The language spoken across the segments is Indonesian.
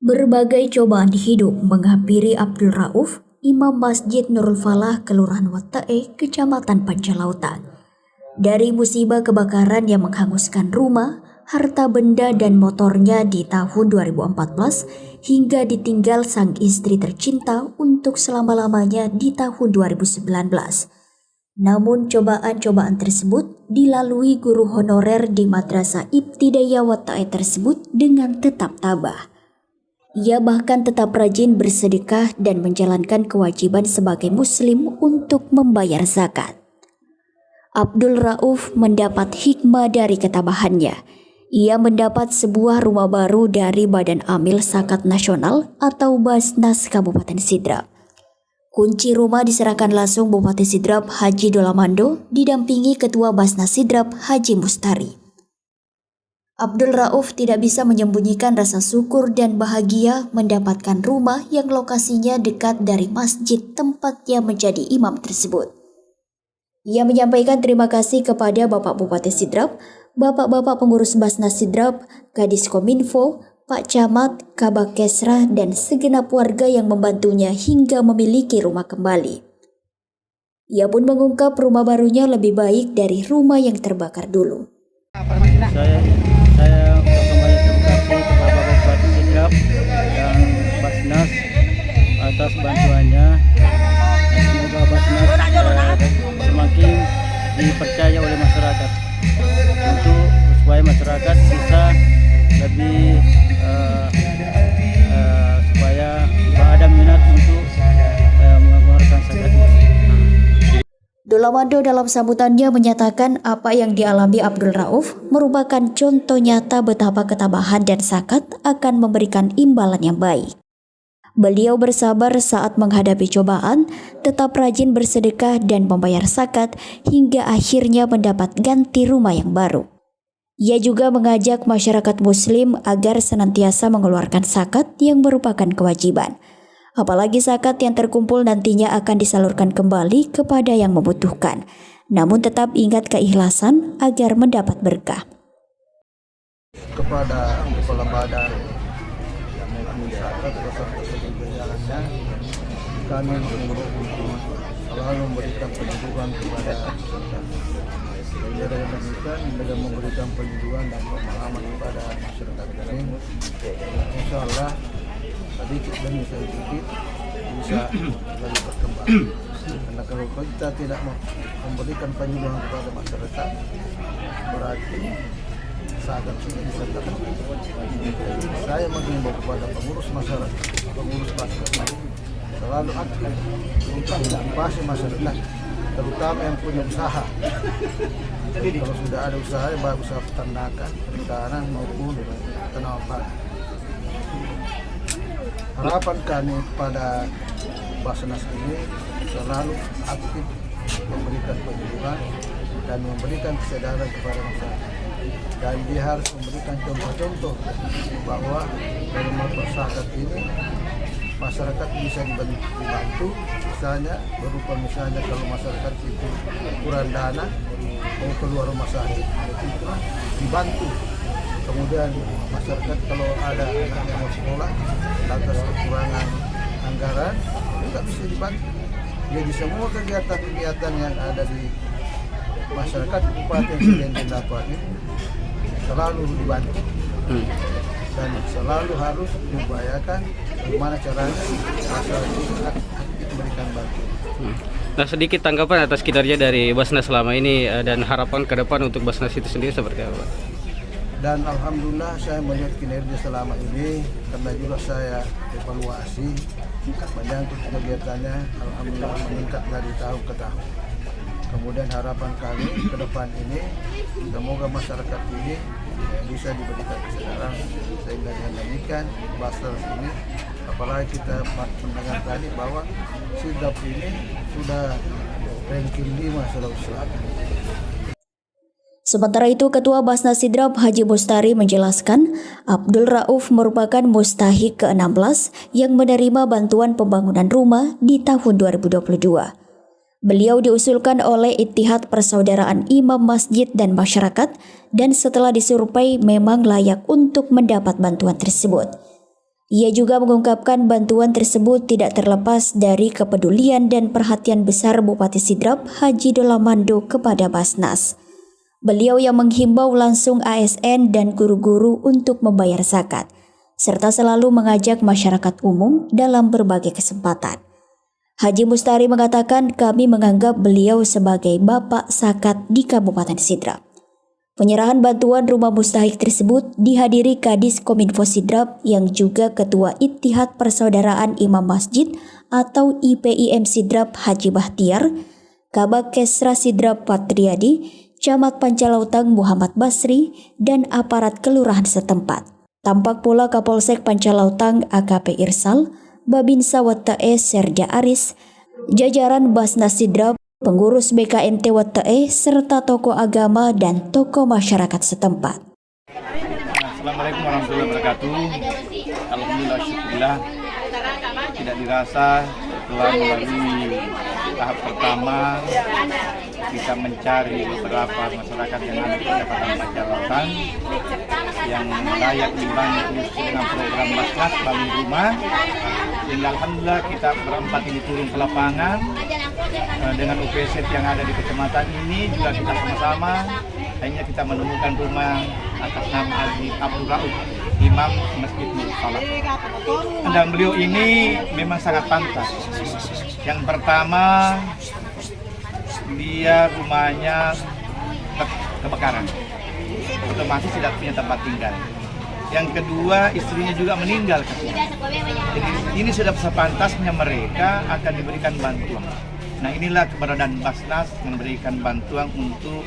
Berbagai cobaan hidup menghampiri Abdul Rauf, Imam Masjid Nurul Falah, Kelurahan Watae, Kecamatan Pancalautan. Dari musibah kebakaran yang menghanguskan rumah, harta benda dan motornya di tahun 2014 hingga ditinggal sang istri tercinta untuk selama-lamanya di tahun 2019. Namun cobaan-cobaan tersebut dilalui guru honorer di Madrasah Ibtidaiyah Watae tersebut dengan tetap tabah. Ia bahkan tetap rajin bersedekah dan menjalankan kewajiban sebagai muslim untuk membayar zakat. Abdul Rauf mendapat hikmah dari ketabahannya. Ia mendapat sebuah rumah baru dari Badan Amil Zakat Nasional atau Basnas Kabupaten Sidrap. Kunci rumah diserahkan langsung Bupati Sidrap Haji Dolamando didampingi Ketua Basnas Sidrap Haji Mustari. Abdul Rauf tidak bisa menyembunyikan rasa syukur dan bahagia mendapatkan rumah yang lokasinya dekat dari masjid tempatnya menjadi imam tersebut. Ia menyampaikan terima kasih kepada Bapak Bupati Sidrap, Bapak-Bapak pengurus Basnas Sidrap, Kadis Kominfo, Pak Camat, Kabak Kesra, dan segenap warga yang membantunya hingga memiliki rumah kembali. Ia pun mengungkap rumah barunya lebih baik dari rumah yang terbakar dulu. Saya kembali terima kasih kepada Bupati Sidrap dan Basnas atas bantuannya. Semoga Basnas semakin dipercaya oleh masyarakat untuk supaya masyarakat bisa lebih supaya ada minat untuk mengeluarkan zakat. Dolamando dalam sambutannya menyatakan apa yang dialami Abdul Rauf merupakan contoh nyata betapa ketabahan dan zakat akan memberikan imbalan yang baik. Beliau bersabar saat menghadapi cobaan, tetap rajin bersedekah dan membayar zakat hingga akhirnya mendapat ganti rumah yang baru. Ia juga mengajak masyarakat muslim agar senantiasa mengeluarkan zakat yang merupakan kewajiban. Apalagi zakat yang terkumpul nantinya akan disalurkan kembali kepada yang membutuhkan. Namun tetap ingat keikhlasan agar mendapat berkah. Kepada Kepala Badan Zakat beserta jalannya, kami selalu memberikan pendidikan kepada masyarakat dengan memberikan pendidikan dan pemahaman kepada masyarakat kami. Insya Allah sedikit demi sedikit bisa lebih berkembang. Karena kalau kita tidak memberikan pendidikan kepada masyarakat, berarti zakat sudah disertakan. Saya mengimbau kepada pengurus masyarakat, pengurus masyarakat selalu aktif untuk mengedukasi masyarakat, terutama yang punya usaha. Kalau sudah ada usaha, baik usaha peternakan, perikanan maupun tanaman pangan. Harapan kami kepada Basnas ini selalu aktif memberikan pendidikan dan memberikan kesadaran kepada masyarakat. Dan dia harus memberikan contoh-contoh bahwa dalam masyarakat ini masyarakat bisa dibantu, misalnya kalau masyarakat itu kurang dana mau keluar rumah sakit dibantu. Kemudian masyarakat kalau ada anak yang mau sekolah atas kekurangan anggaran juga bisa dibantu. Jadi semua kegiatan-kegiatan yang ada di masyarakat Kabupaten Sidrap dapat ini selalu dibantu dan selalu harus diupayakan bagaimana caranya masyarakat memberikan bantuan. Nah, sedikit tanggapan atas kinerja dari Basnas selama ini dan harapan ke depan untuk Basnas itu sendiri seperti apa? Dan alhamdulillah saya melihat kinerja selama ini karena juga saya evaluasi menyangkut kegiatannya, alhamdulillah meningkat dari tahun ke tahun. Kemudian harapan kami ke depan ini semoga masyarakat ini bisa diberikan kesadaran sehingga dengan demikian Basnas ini, apalagi kita mendengar tadi bahwa Sidrap ini sudah ranking 5 Sulawesi Selatan. Sementara itu, Ketua Basnas Sidrap Haji Mustari menjelaskan Abdul Rauf merupakan mustahik ke-16 yang menerima bantuan pembangunan rumah di tahun 2022. Beliau diusulkan oleh Ittihad Persaudaraan Imam Masjid dan Masyarakat dan setelah disurvei memang layak untuk mendapat bantuan tersebut. Ia juga mengungkapkan bantuan tersebut tidak terlepas dari kepedulian dan perhatian besar Bupati Sidrap Haji Dolamando kepada Basnas. Beliau yang menghimbau langsung ASN dan guru-guru untuk membayar zakat, serta selalu mengajak masyarakat umum dalam berbagai kesempatan. Haji Mustari mengatakan kami menganggap beliau sebagai bapak zakat di Kabupaten Sidrap. Penyerahan bantuan rumah mustahik tersebut dihadiri Kadis Kominfo Sidrap yang juga Ketua Ittihad Persaudaraan Imam Masjid atau IPIM Sidrap Haji Bahtiar, Kabak Kesra Sidrap Patriadi, Camat Pancalautang Muhammad Basri, dan aparat kelurahan setempat. Tampak pula Kapolsek Pancalautang AKP Irsal, Babinsa Wattae Serja Aris, jajaran Basnas Sidrap, pengurus BKMT Wattae, serta tokoh agama dan tokoh masyarakat setempat. Assalamualaikum warahmatullahi wabarakatuh. Alhamdulillah, syukurillah. Tidak dirasa setelah melalui tahap pertama kita mencari beberapa masyarakat yang ada di Kecamatan Pancalautang yang layak dibantu dengan program Basnas bangun rumah. Dan alhamdulillah kita berempat ini turun ke lapangan dengan UPZ yang ada di kecamatan ini juga kita sama-sama akhirnya kita menemukan rumah atas nama Haji Abdul Rauf, Imam Masjid Nurul Falah. Dan beliau ini memang sangat pantas. Yang pertama, dia rumahnya kebakaran, otomatis tidak punya tempat tinggal. Yang kedua, istrinya juga meninggal. Jadi ini sudah sepantasnya mereka akan diberikan bantuan. Nah, inilah keberadaan Basnas memberikan bantuan untuk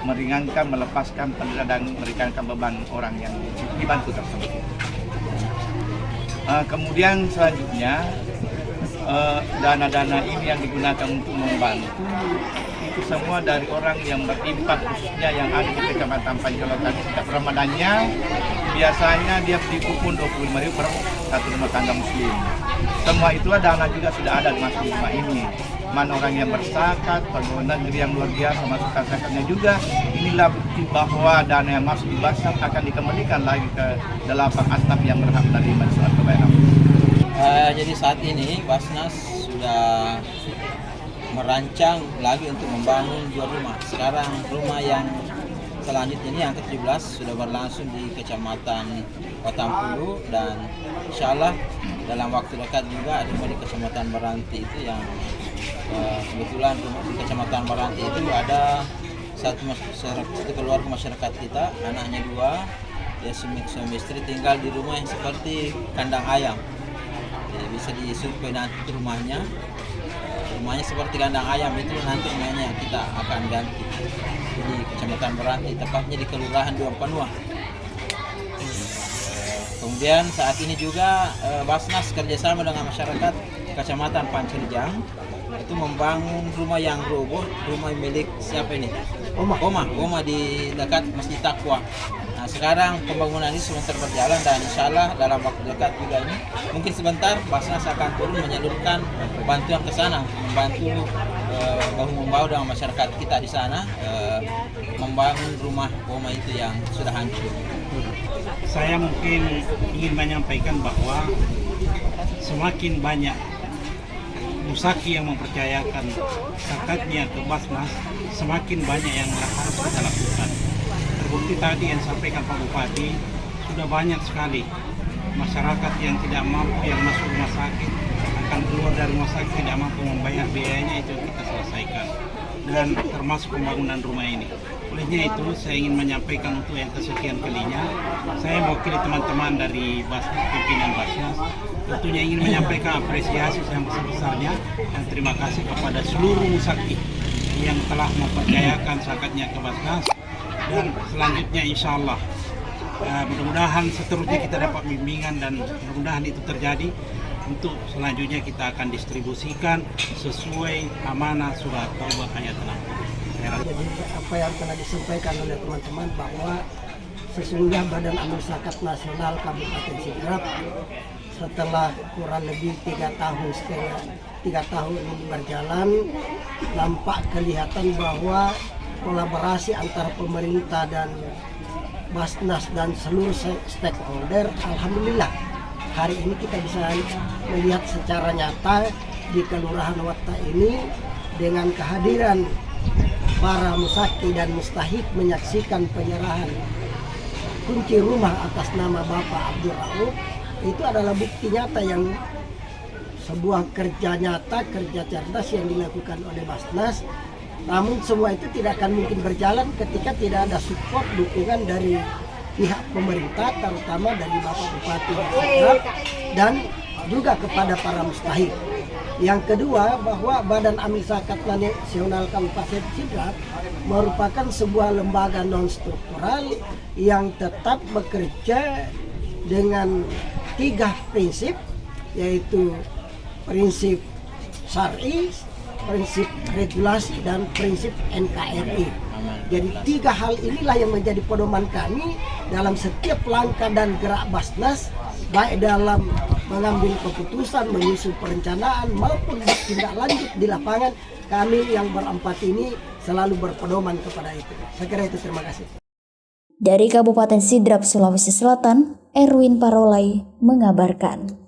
meringankan, melepaskan penderitaan dan meringankan beban orang yang dibantu tersebut. Kemudian selanjutnya dana-dana ini yang digunakan untuk membantu itu semua dari orang yang berimpak, khususnya yang ada di Kecamatan Pancalautang. Setiap Ramadannya biasanya dia beri kupon 25.000 per satu rumah tangga muslim. Semua itulah dana juga sudah ada masuk rumah ini. Mana orang yang berzakat, pegawai negeri yang luar biasa masukkan zakatnya juga. Inilah bukti bahwa dana yang masuk di Basnas akan dikembalikan lagi ke 8 asnaf yang berhak menerima di surat kebayaran. Jadi saat ini Basnas sudah merancang lagi untuk membangun 2 rumah. Sekarang rumah yang selanjutnya ini yang ke-17 sudah berlangsung di Kecamatan Watampulu dan insya Allah dalam waktu dekat juga ada di Kecamatan Meranti itu yang kebetulan di Kecamatan Meranti itu ada satu keluarga masyarakat kita, anaknya 2, dia suami istri tinggal di rumah yang seperti kandang ayam. Jadi bisa disurvei nanti rumahnya seperti kandang ayam itu nanti rumahnya kita akan ganti. Jadi Kecamatan Meranti, tepatnya di Kelurahan Duampanua. Kemudian saat ini juga Basnas kerjasama dengan masyarakat Kecamatan Pancerjang itu membangun rumah yang roboh, rumah milik siapa ini? Oma di dekat Masjid Taqwa. Nah, sekarang pembangunan ini sebentar berjalan dan insya Allah dalam waktu dekat juga ini mungkin sebentar Basnas akan turun menyalurkan bantuan ke sana, membantu bahu-membahu dengan masyarakat kita di sana membangun rumah Oma itu yang sudah hancur. Saya mungkin ingin menyampaikan bahwa semakin banyak musaki yang mempercayakan zakatnya ke Basnas, semakin banyak yang harus kita lakukan. Terbukti tadi yang disampaikan Pak Bupati, sudah banyak sekali masyarakat yang tidak mampu yang masuk rumah sakit, akan keluar dari rumah sakit tidak mampu membayar biayanya, itu kita selesaikan. Dan termasuk pembangunan rumah ini. Olehnya itu saya ingin menyampaikan untuk yang kesekian kalinya, saya mewakili teman-teman dari Basnas, pimpinan Basnas, tentunya ingin menyampaikan apresiasi yang sebesarnya dan terima kasih kepada seluruh musaki yang telah mempercayakan zakatnya ke Basnas. Dan selanjutnya insya Allah mudah-mudahan seterusnya kita dapat bimbingan dan mudah-mudahan itu terjadi. Untuk selanjutnya kita akan distribusikan sesuai amanah surat Taubah ayat 6. Jadi apa yang telah disampaikan oleh teman-teman bahwa sesungguhnya Badan Amal Zakat Nasional Kabupaten Sidrap setelah kurang lebih 3 tahun ini berjalan, nampak kelihatan bahwa kolaborasi antara pemerintah dan Basnas dan seluruh stakeholder alhamdulillah hari ini kita bisa melihat secara nyata di Kelurahan Watta ini dengan kehadiran para musaki dan mustahik menyaksikan penyerahan kunci rumah atas nama Bapak Abdul Rauf. Itu adalah bukti nyata yang sebuah kerja nyata, kerja cerdas yang dilakukan oleh Basnas. Namun semua itu tidak akan mungkin berjalan ketika tidak ada support dukungan dari pihak pemerintah, terutama dari Bapak Bupati Sidrap dan juga kepada para mustahik. Yang kedua, bahwa Badan Amil Zakat Nasional Kabupaten Sidrap merupakan sebuah lembaga non-struktural yang tetap bekerja dengan 3 prinsip, yaitu prinsip syar'i, prinsip regulasi, dan prinsip NKRI. Jadi 3 hal inilah yang menjadi pedoman kami dalam setiap langkah dan gerak Basnas, baik dalam mengambil keputusan, menyusun perencanaan maupun bertindak lanjut di lapangan. Kami yang berempat ini selalu berpedoman kepada itu. Saya kira itu, terima kasih. Dari Kabupaten Sidrap, Sulawesi Selatan, Erwin Parolai mengabarkan.